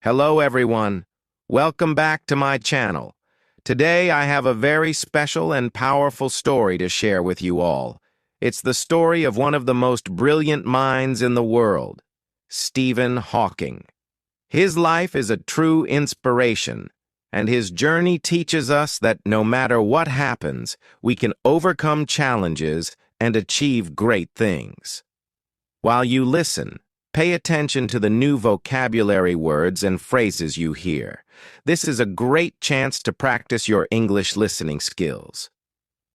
Hello everyone. Welcome back to my channel. Today I have a very special and powerful story to share with you all. It's the story of one of the most brilliant minds in the world, Stephen Hawking. His life is a true inspiration, and his journey teaches us that no matter what happens, we can overcome challenges and achieve great things. While you listen, pay attention to the new vocabulary words and phrases you hear. This is a great chance to practice your English listening skills.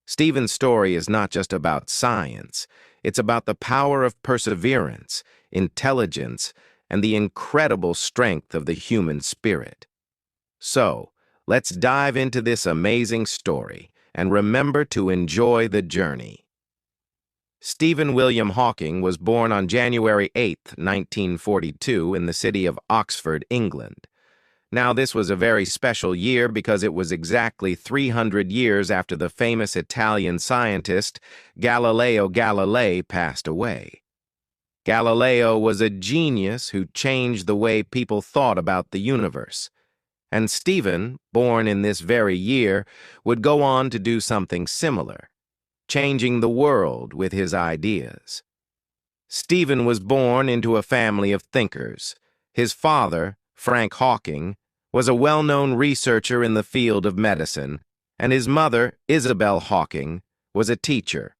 Stephen's story is not just about science. It's about the power of perseverance, intelligence, and the incredible strength of the human spirit. So, let's dive into this amazing story, and remember to enjoy the journey. Stephen William Hawking was born on January 8, 1942, in the city of Oxford, England. Now, this was a very special year because it was exactly 300 years after the famous Italian scientist Galileo Galilei passed away. Galileo was a genius who changed the way people thought about the universe. And Stephen, born in this very year, would go on to do something similar, changing the world with his ideas. Stephen was born into a family of thinkers. His father, Frank Hawking, was a well-known researcher in the field of medicine, and his mother, Isabel Hawking, was a teacher.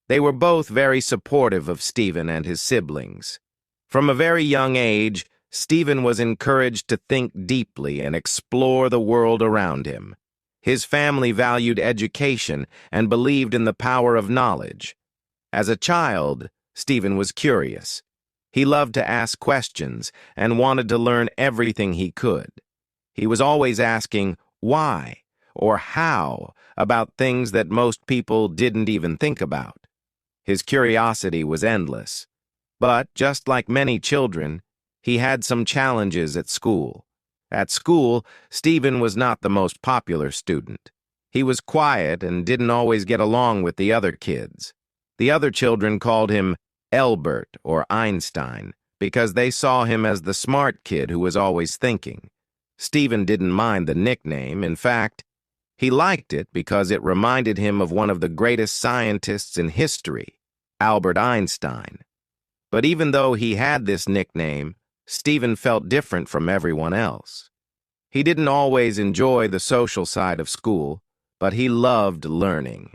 They were both very supportive of Stephen and his siblings. From a very young age, Stephen was encouraged to think deeply and explore the world around him. His family valued education and believed in the power of knowledge. As a child, Stephen was curious. He loved to ask questions and wanted to learn everything he could. He was always asking why or how about things that most people didn't even think about. His curiosity was endless. But, just like many children, he had some challenges at school. At school, Stephen was not the most popular student. He was quiet and didn't always get along with the other kids. The other children called him Albert or Einstein because they saw him as the smart kid who was always thinking. Stephen didn't mind the nickname. In fact, he liked it because it reminded him of one of the greatest scientists in history, Albert Einstein. But even though he had this nickname, Stephen felt different from everyone else. He didn't always enjoy the social side of school, but he loved learning.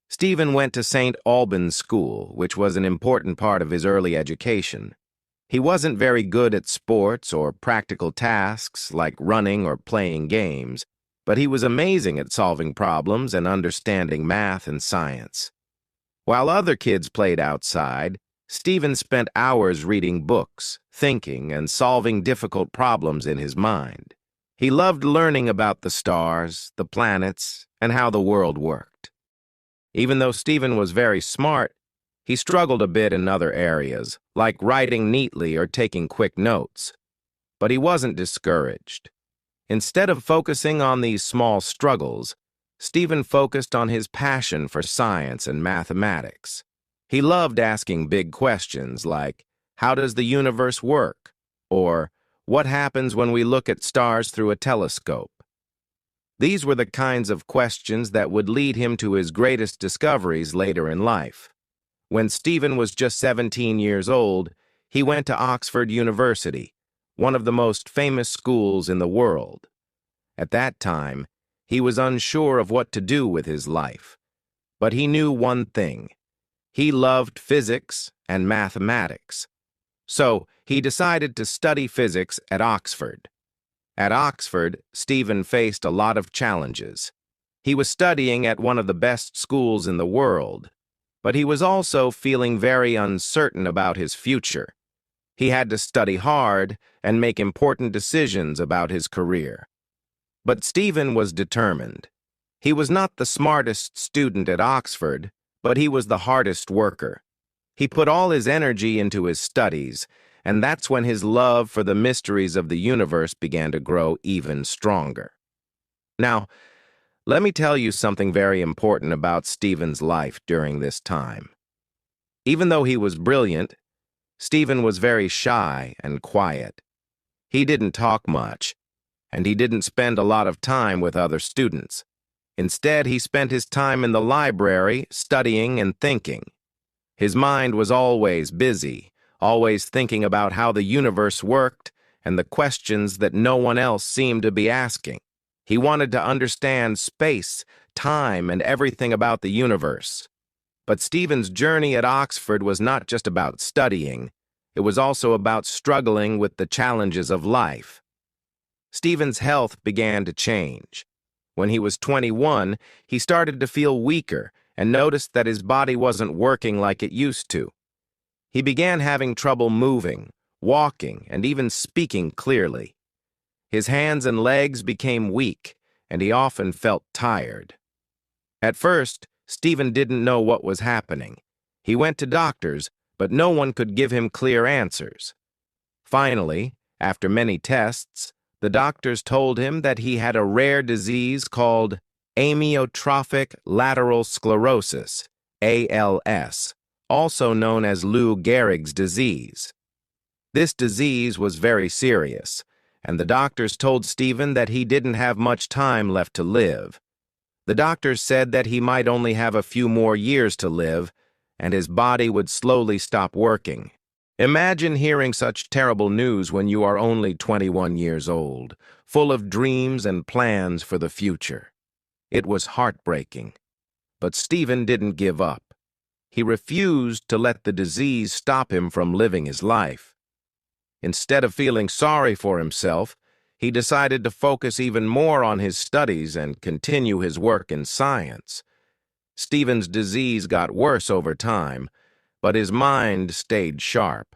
Stephen went to St. Albans School, which was an important part of his early education. He wasn't very good at sports or practical tasks like running or playing games, but he was amazing at solving problems and understanding math and science. While other kids played outside, Stephen spent hours reading books, thinking, and solving difficult problems in his mind. He loved learning about the stars, the planets, and how the world worked. Even though Stephen was very smart, he struggled a bit in other areas, like writing neatly or taking quick notes. But he wasn't discouraged. Instead of focusing on these small struggles, Stephen focused on his passion for science and mathematics. He loved asking big questions like, how does the universe work? Or, what happens when we look at stars through a telescope? These were the kinds of questions that would lead him to his greatest discoveries later in life. When Stephen was just 17 years old, he went to Oxford University, one of the most famous schools in the world. At that time, he was unsure of what to do with his life. But he knew one thing. He loved physics and mathematics. So, he decided to study physics at Oxford. At Oxford, Stephen faced a lot of challenges. He was studying at one of the best schools in the world, but he was also feeling very uncertain about his future. He had to study hard and make important decisions about his career. But Stephen was determined. He was not the smartest student at Oxford, but he was the hardest worker. He put all his energy into his studies, and that's when his love for the mysteries of the universe began to grow even stronger. Now, let me tell you something very important about Stephen's life during this time. Even though he was brilliant, Stephen was very shy and quiet. He didn't talk much, and he didn't spend a lot of time with other students. Instead, he spent his time in the library studying and thinking. His mind was always busy, always thinking about how the universe worked and the questions that no one else seemed to be asking. He wanted to understand space, time, and everything about the universe. But Stephen's journey at Oxford was not just about studying. It was also about struggling with the challenges of life. Stephen's health began to change. When he was 21, he started to feel weaker and noticed that his body wasn't working like it used to. He began having trouble moving, walking, and even speaking clearly. His hands and legs became weak, and he often felt tired. At first, Stephen didn't know what was happening. He went to doctors, but no one could give him clear answers. Finally, after many tests, the doctors told him that he had a rare disease called amyotrophic lateral sclerosis, ALS, also known as Lou Gehrig's disease. This disease was very serious, and the doctors told Stephen that he didn't have much time left to live. The doctors said that he might only have a few more years to live, and his body would slowly stop working. Imagine hearing such terrible news when you are only 21 years old, full of dreams and plans for the future. It was heartbreaking. But Stephen didn't give up. He refused to let the disease stop him from living his life. Instead of feeling sorry for himself, he decided to focus even more on his studies and continue his work in science. Stephen's disease got worse over time, but his mind stayed sharp.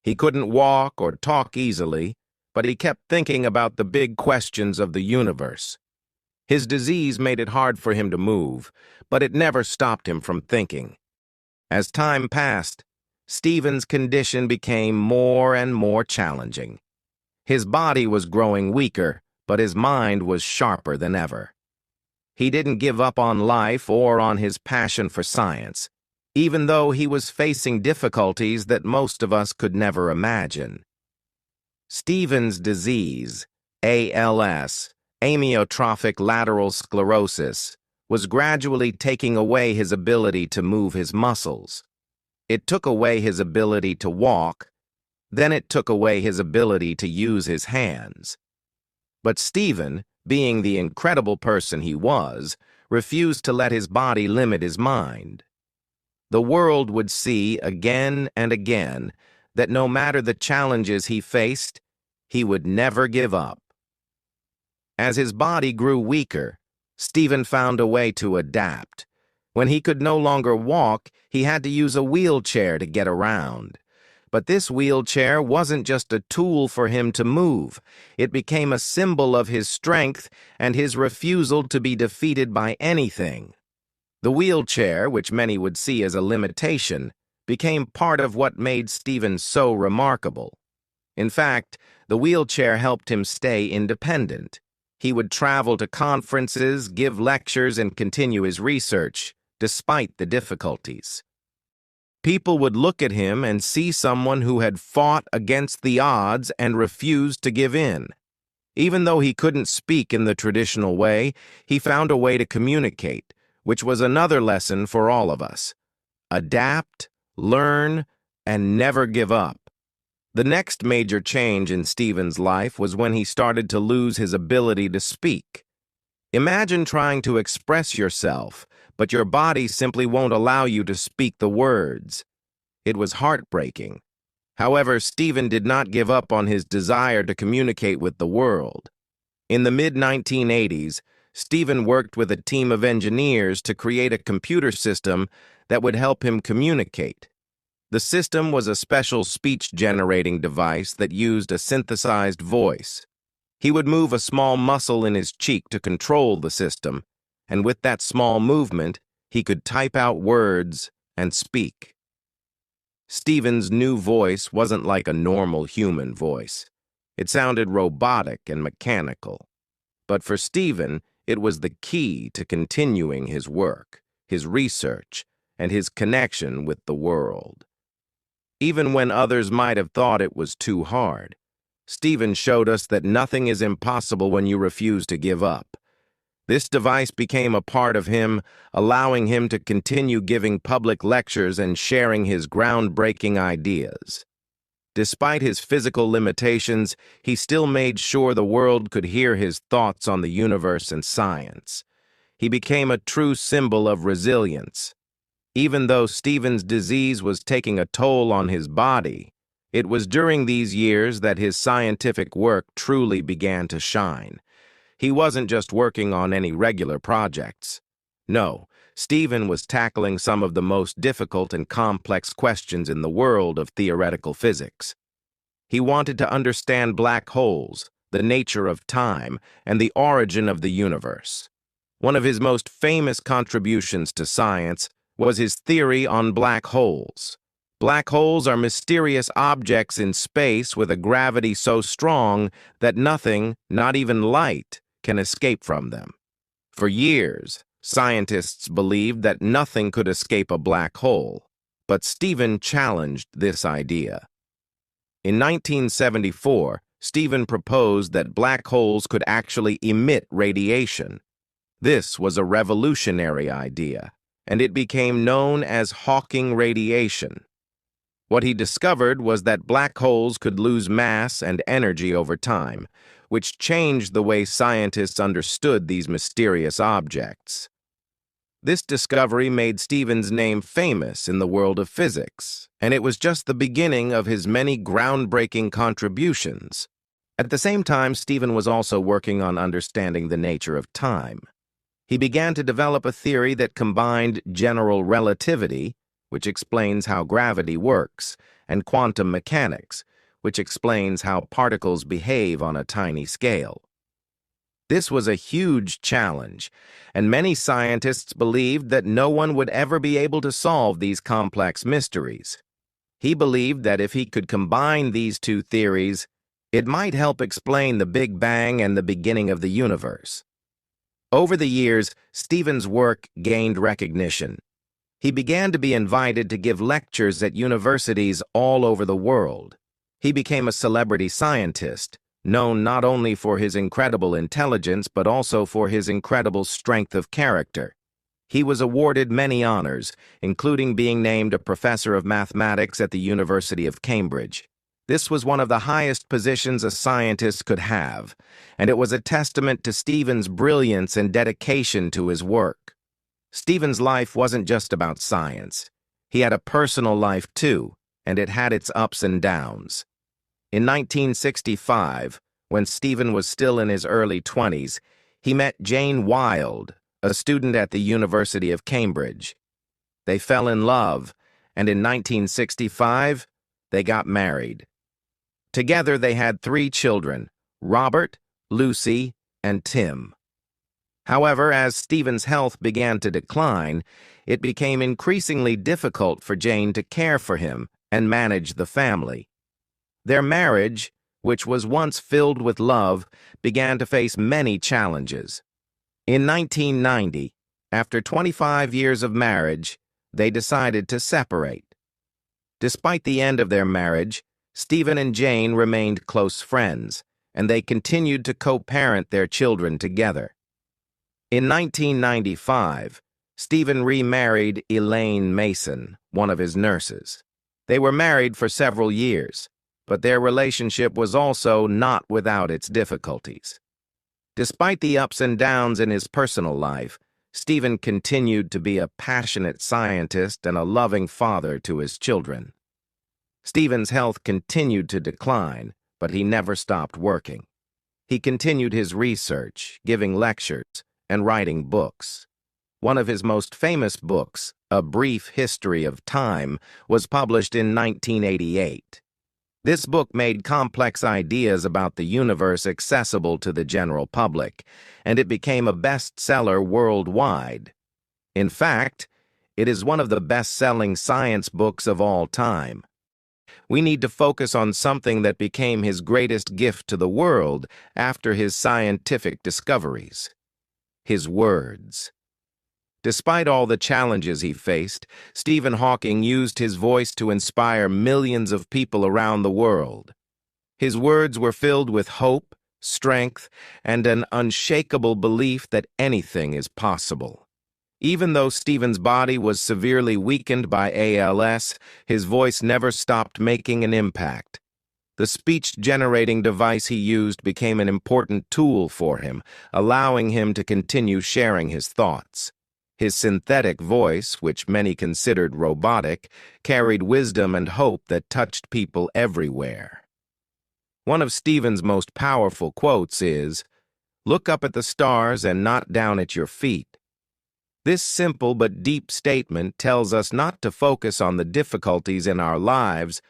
He couldn't walk or talk easily, but he kept thinking about the big questions of the universe. His disease made it hard for him to move, but it never stopped him from thinking. As time passed, Stephen's condition became more and more challenging. His body was growing weaker, but his mind was sharper than ever. He didn't give up on life or on his passion for science, even though he was facing difficulties that most of us could never imagine. Stephen's disease, ALS, amyotrophic lateral sclerosis, was gradually taking away his ability to move his muscles. It took away his ability to walk, then it took away his ability to use his hands. But Stephen, being the incredible person he was, refused to let his body limit his mind. The world would see again and again that no matter the challenges he faced, he would never give up. As his body grew weaker, Stephen found a way to adapt. When he could no longer walk, he had to use a wheelchair to get around. But this wheelchair wasn't just a tool for him to move. It became a symbol of his strength and his refusal to be defeated by anything. The wheelchair, which many would see as a limitation, became part of what made Stephen so remarkable. In fact, the wheelchair helped him stay independent. He would travel to conferences, give lectures, and continue his research, despite the difficulties. People would look at him and see someone who had fought against the odds and refused to give in. Even though he couldn't speak in the traditional way, he found a way to communicate, which was another lesson for all of us. Adapt, learn, and never give up. The next major change in Stephen's life was when he started to lose his ability to speak. Imagine trying to express yourself, but your body simply won't allow you to speak the words. It was heartbreaking. However, Stephen did not give up on his desire to communicate with the world. In the mid-1980s, Stephen worked with a team of engineers to create a computer system that would help him communicate. The system was a special speech-generating device that used a synthesized voice. He would move a small muscle in his cheek to control the system, and with that small movement, he could type out words and speak. Stephen's new voice wasn't like a normal human voice. It sounded robotic and mechanical. But for Stephen, it was the key to continuing his work, his research, and his connection with the world. Even when others might have thought it was too hard, Stephen showed us that nothing is impossible when you refuse to give up. This device became a part of him, allowing him to continue giving public lectures and sharing his groundbreaking ideas. Despite his physical limitations, he still made sure the world could hear his thoughts on the universe and science. He became a true symbol of resilience. Even though Stephen's disease was taking a toll on his body, it was during these years that his scientific work truly began to shine. He wasn't just working on any regular projects. No, Stephen was tackling some of the most difficult and complex questions in the world of theoretical physics. He wanted to understand black holes, the nature of time, and the origin of the universe. One of his most famous contributions to science was his theory on black holes. Black holes are mysterious objects in space with a gravity so strong that nothing, not even light, can escape from them. For years, scientists believed that nothing could escape a black hole, but Stephen challenged this idea. In 1974, Stephen proposed that black holes could actually emit radiation. This was a revolutionary idea, and it became known as Hawking radiation. What he discovered was that black holes could lose mass and energy over time, which changed the way scientists understood these mysterious objects. This discovery made Stephen's name famous in the world of physics, and it was just the beginning of his many groundbreaking contributions. At the same time, Stephen was also working on understanding the nature of time. He began to develop a theory that combined general relativity, which explains how gravity works, and quantum mechanics, which explains how particles behave on a tiny scale. This was a huge challenge, and many scientists believed that no one would ever be able to solve these complex mysteries. He believed that if he could combine these two theories, it might help explain the Big Bang and the beginning of the universe. Over the years, Stephen's work gained recognition. He began to be invited to give lectures at universities all over the world. He became a celebrity scientist, known not only for his incredible intelligence but also for his incredible strength of character. He was awarded many honors, including being named a professor of mathematics at the University of Cambridge. This was one of the highest positions a scientist could have, and it was a testament to Stephen's brilliance and dedication to his work. Stephen's life wasn't just about science. He had a personal life too, and it had its ups and downs. In 1965, when Stephen was still in his early 20s, he met Jane Wilde, a student at the University of Cambridge. They fell in love, and in 1965, they got married. Together, they had 3 children, Robert, Lucy, and Tim. However, as Stephen's health began to decline, it became increasingly difficult for Jane to care for him and manage the family. Their marriage, which was once filled with love, began to face many challenges. In 1990, after 25 years of marriage, they decided to separate. Despite the end of their marriage, Stephen and Jane remained close friends, and they continued to co-parent their children together. In 1995, Stephen remarried Elaine Mason, one of his nurses. They were married for several years, but their relationship was also not without its difficulties. Despite the ups and downs in his personal life, Stephen continued to be a passionate scientist and a loving father to his children. Stephen's health continued to decline, but he never stopped working. He continued his research, giving lectures, and writing books. One of his most famous books, A Brief History of Time, was published in 1988. This book made complex ideas about the universe accessible to the general public, and it became a bestseller worldwide. In fact, it is one of the best-selling science books of all time. We need to focus on something that became his greatest gift to the world after his scientific discoveries: his words. Despite all the challenges he faced, Stephen Hawking used his voice to inspire millions of people around the world. His words were filled with hope, strength, and an unshakable belief that anything is possible. Even though Stephen's body was severely weakened by ALS, his voice never stopped making an impact. The speech-generating device he used became an important tool for him, allowing him to continue sharing his thoughts. His synthetic voice, which many considered robotic, carried wisdom and hope that touched people everywhere. One of Stephen's most powerful quotes is, "Look up at the stars and not down at your feet." This simple but deep statement tells us not to focus on the difficulties in our lives,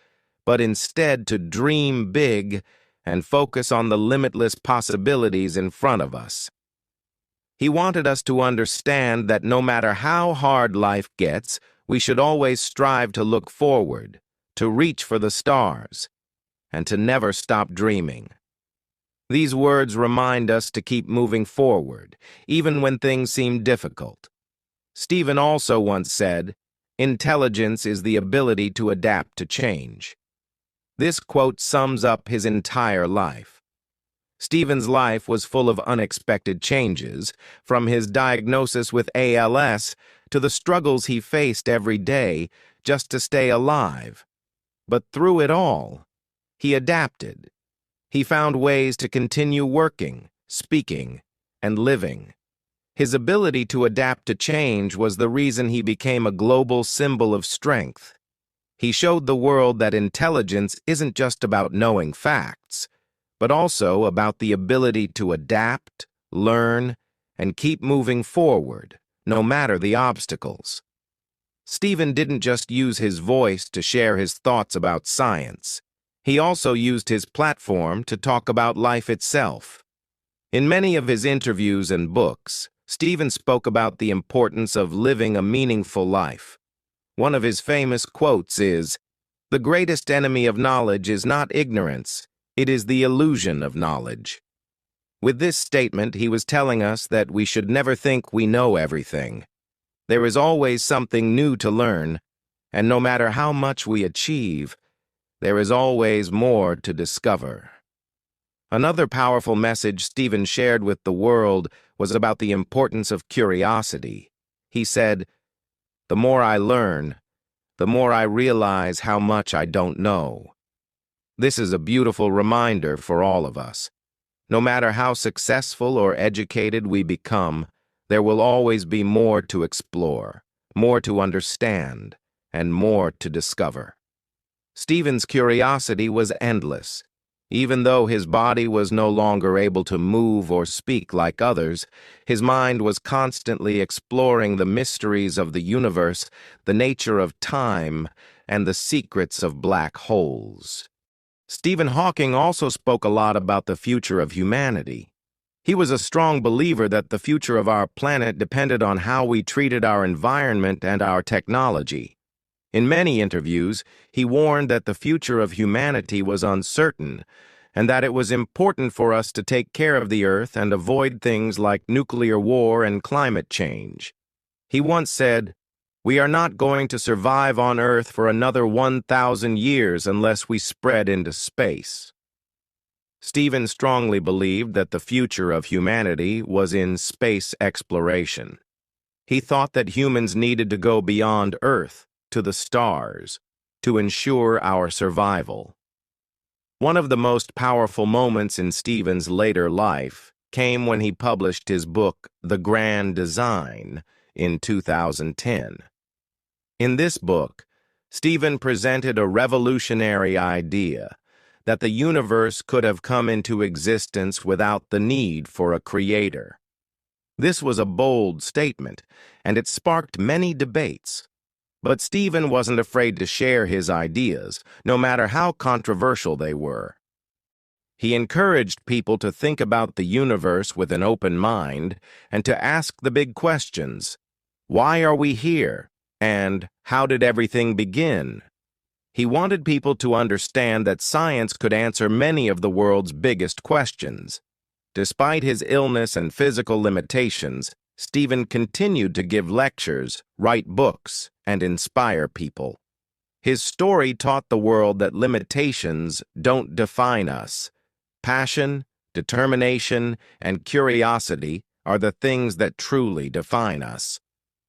but instead to dream big and focus on the limitless possibilities in front of us. He wanted us to understand that no matter how hard life gets, we should always strive to look forward, to reach for the stars, and to never stop dreaming. These words remind us to keep moving forward, even when things seem difficult. Stephen also once said, "Intelligence is the ability to adapt to change." This quote sums up his entire life. Stephen's life was full of unexpected changes, from his diagnosis with ALS to the struggles he faced every day just to stay alive. But through it all, he adapted. He found ways to continue working, speaking, and living. His ability to adapt to change was the reason he became a global symbol of strength. He showed the world that intelligence isn't just about knowing facts, but also about the ability to adapt, learn, and keep moving forward, no matter the obstacles. Stephen didn't just use his voice to share his thoughts about science. He also used his platform to talk about life itself. In many of his interviews and books, Stephen spoke about the importance of living a meaningful life. One of his famous quotes is, "The greatest enemy of knowledge is not ignorance, it is the illusion of knowledge." With this statement, he was telling us that we should never think we know everything. There is always something new to learn, and no matter how much we achieve, there is always more to discover. Another powerful message Stephen shared with the world was about the importance of curiosity. He said, "The more I learn, the more I realize how much I don't know." This is a beautiful reminder for all of us. No matter how successful or educated we become, there will always be more to explore, more to understand, and more to discover. Stephen's curiosity was endless. Even though his body was no longer able to move or speak like others, his mind was constantly exploring the mysteries of the universe, the nature of time, and the secrets of black holes. Stephen Hawking also spoke a lot about the future of humanity. He was a strong believer that the future of our planet depended on how we treated our environment and our technology. In many interviews, he warned that the future of humanity was uncertain and that it was important for us to take care of the Earth and avoid things like nuclear war and climate change. He once said, "We are not going to survive on Earth for another 1,000 years unless we spread into space." Stephen strongly believed that the future of humanity was in space exploration. He thought that humans needed to go beyond Earth, to the stars, to ensure our survival. One of the most powerful moments in Stephen's later life came when he published his book, The Grand Design, in 2010. In this book, Stephen presented a revolutionary idea that the universe could have come into existence without the need for a creator. This was a bold statement, and it sparked many debates. But Stephen wasn't afraid to share his ideas, no matter how controversial they were. He encouraged people to think about the universe with an open mind and to ask the big questions. Why are we here? And how did everything begin? He wanted people to understand that science could answer many of the world's biggest questions. Despite his illness and physical limitations, Stephen continued to give lectures, write books, and inspire people. His story taught the world that limitations don't define us. Passion, determination, and curiosity are the things that truly define us.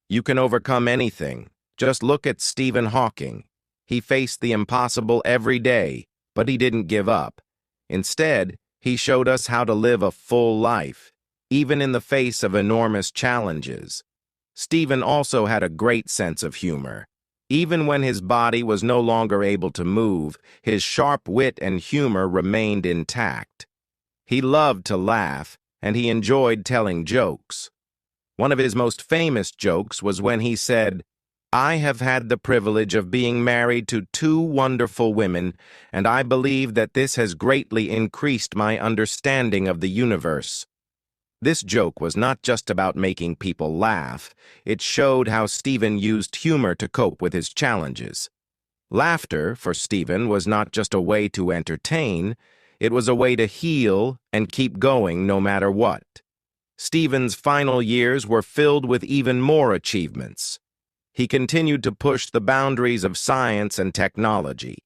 You can overcome anything. Just look at Stephen Hawking. He faced the impossible every day, but he didn't give up. Instead, he showed us how to live a full life, even in the face of enormous challenges. Stephen also had a great sense of humor. Even when his body was no longer able to move, his sharp wit and humor remained intact. He loved to laugh, and he enjoyed telling jokes. One of his most famous jokes was when he said, "I have had the privilege of being married to two wonderful women, and I believe that this has greatly increased my understanding of the universe." This joke was not just about making people laugh. It showed how Stephen used humor to cope with his challenges. Laughter, for Stephen, was not just a way to entertain. It was a way to heal and keep going no matter what. Stephen's final years were filled with even more achievements. He continued to push the boundaries of science and technology.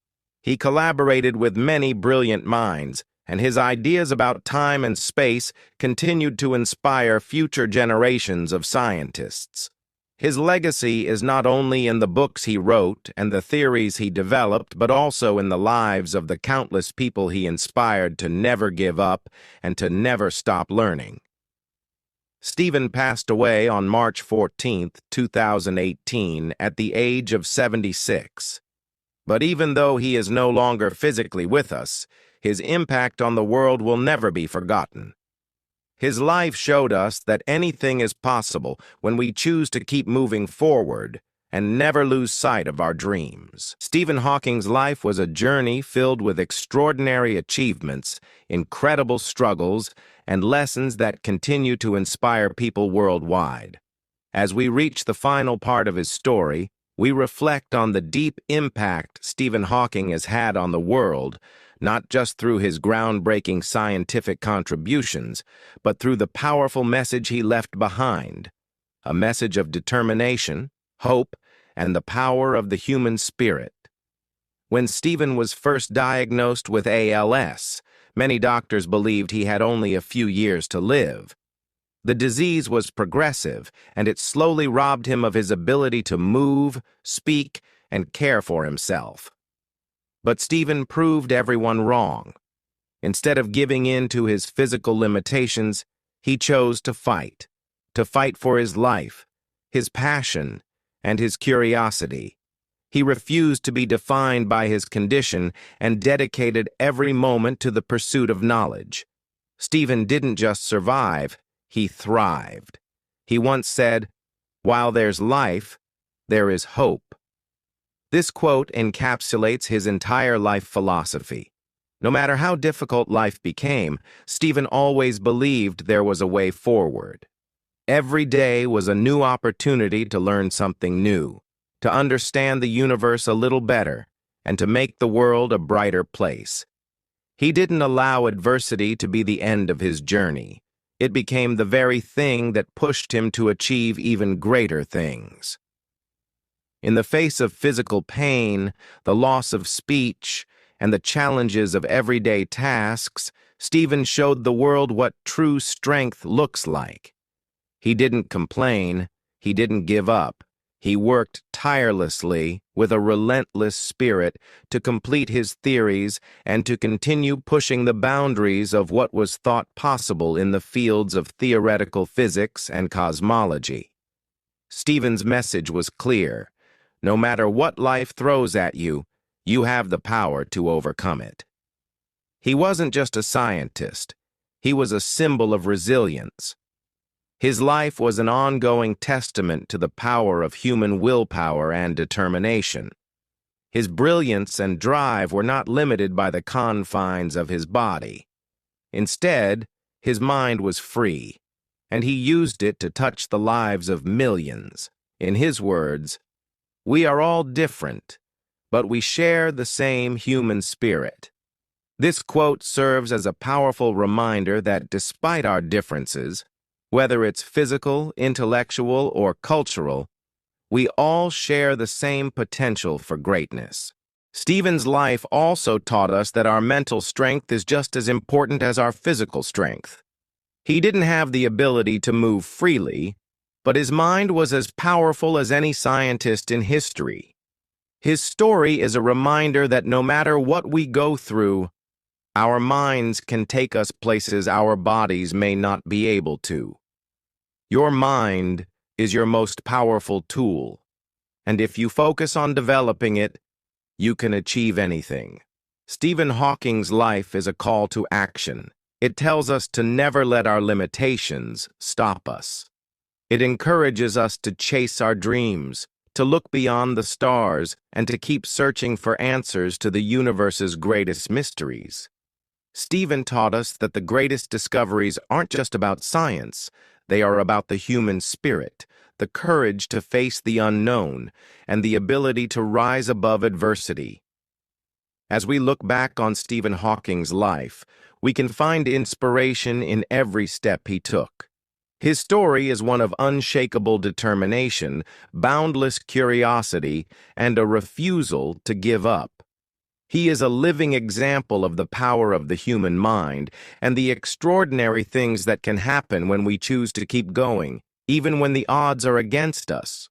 He collaborated with many brilliant minds, and his ideas about time and space continued to inspire future generations of scientists. His legacy is not only in the books he wrote and the theories he developed, but also in the lives of the countless people he inspired to never give up and to never stop learning. Stephen passed away on March 14, 2018, at the age of 76. But even though he is no longer physically with us, his impact on the world will never be forgotten. His life showed us that anything is possible when we choose to keep moving forward and never lose sight of our dreams. Stephen Hawking's life was a journey filled with extraordinary achievements, incredible struggles, and lessons that continue to inspire people worldwide. As we reach the final part of his story, we reflect on the deep impact Stephen Hawking has had on the world, not just through his groundbreaking scientific contributions, but through the powerful message he left behind, a message of determination, hope, and the power of the human spirit. When Stephen was first diagnosed with ALS, many doctors believed he had only a few years to live. The disease was progressive, and it slowly robbed him of his ability to move, speak, and care for himself. But Stephen proved everyone wrong. Instead of giving in to his physical limitations, he chose to fight for his life, his passion, and his curiosity. He refused to be defined by his condition and dedicated every moment to the pursuit of knowledge. Stephen didn't just survive, he thrived. He once said, "While there's life, there is hope." This quote encapsulates his entire life philosophy. No matter how difficult life became, Stephen always believed there was a way forward. Every day was a new opportunity to learn something new, to understand the universe a little better, and to make the world a brighter place. He didn't allow adversity to be the end of his journey. It became the very thing that pushed him to achieve even greater things. In the face of physical pain, the loss of speech, and the challenges of everyday tasks, Stephen showed the world what true strength looks like. He didn't complain, he didn't give up. He worked tirelessly with a relentless spirit to complete his theories and to continue pushing the boundaries of what was thought possible in the fields of theoretical physics and cosmology. Stephen's message was clear. No matter what life throws at you, you have the power to overcome it. He wasn't just a scientist. He was a symbol of resilience. His life was an ongoing testament to the power of human willpower and determination. His brilliance and drive were not limited by the confines of his body. Instead, his mind was free, and he used it to touch the lives of millions. In his words, "We are all different, but we share the same human spirit." This quote serves as a powerful reminder that despite our differences, whether it's physical, intellectual, or cultural, We all share the same potential for greatness. Stephen's life also taught us that our mental strength is just as important as our physical strength. He didn't have the ability to move freely, but his mind was as powerful as any scientist in history. His story is a reminder that no matter what we go through, our minds can take us places our bodies may not be able to. Your mind is your most powerful tool, and if you focus on developing it, you can achieve anything. Stephen Hawking's life is a call to action. It tells us to never let our limitations stop us. It encourages us to chase our dreams, to look beyond the stars, and to keep searching for answers to the universe's greatest mysteries. Stephen taught us that the greatest discoveries aren't just about science, they are about the human spirit, the courage to face the unknown, and the ability to rise above adversity. As we look back on Stephen Hawking's life, we can find inspiration in every step he took. His story is one of unshakable determination, boundless curiosity, and a refusal to give up. He is a living example of the power of the human mind and the extraordinary things that can happen when we choose to keep going, even when the odds are against us.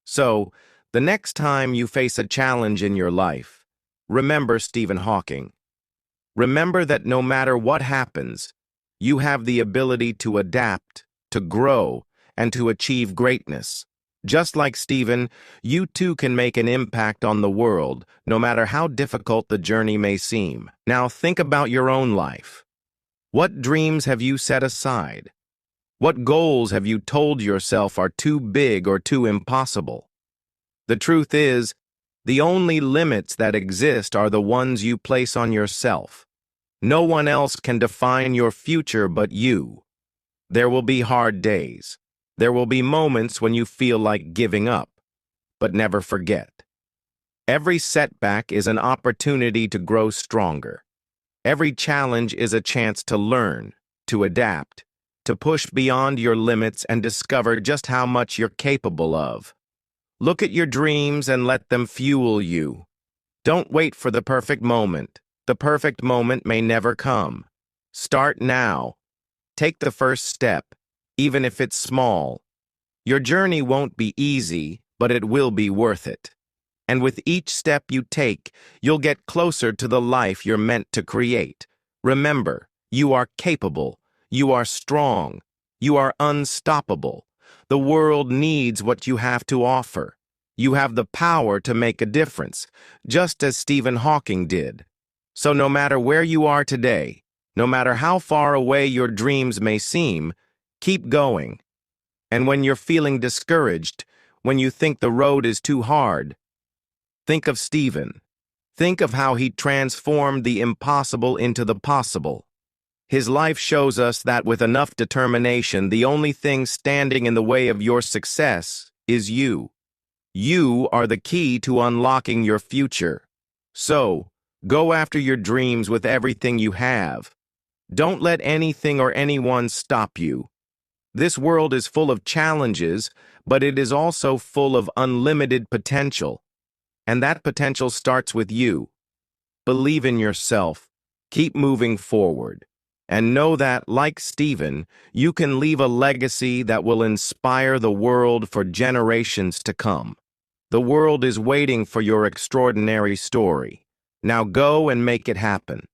So, the next time you face a challenge in your life, remember Stephen Hawking. Remember that no matter what happens, you have the ability to adapt, to grow, and to achieve greatness. Just like Stephen, you too can make an impact on the world, no matter how difficult the journey may seem. Now think about your own life. What dreams have you set aside? What goals have you told yourself are too big or too impossible? The truth is, the only limits that exist are the ones you place on yourself. No one else can define your future but you. There will be hard days. There will be moments when you feel like giving up. But never forget, every setback is an opportunity to grow stronger. Every challenge is a chance to learn, to adapt, to push beyond your limits and discover just how much you're capable of. Look at your dreams and let them fuel you. Don't wait for the perfect moment. The perfect moment may never come. Start now. Take the first step, even if it's small. Your journey won't be easy, but it will be worth it. And with each step you take, you'll get closer to the life you're meant to create. Remember, you are capable. You are strong. You are unstoppable. The world needs what you have to offer. You have the power to make a difference, just as Stephen Hawking did. So no matter where you are today, no matter how far away your dreams may seem, keep going. And when you're feeling discouraged, when you think the road is too hard, think of Stephen. Think of how he transformed the impossible into the possible. His life shows us that with enough determination, the only thing standing in the way of your success is you. You are the key to unlocking your future. So, go after your dreams with everything you have. Don't let anything or anyone stop you. This world is full of challenges, but it is also full of unlimited potential. And that potential starts with you. Believe in yourself. Keep moving forward. And know that, like Stephen, you can leave a legacy that will inspire the world for generations to come. The world is waiting for your extraordinary story. Now go and make it happen.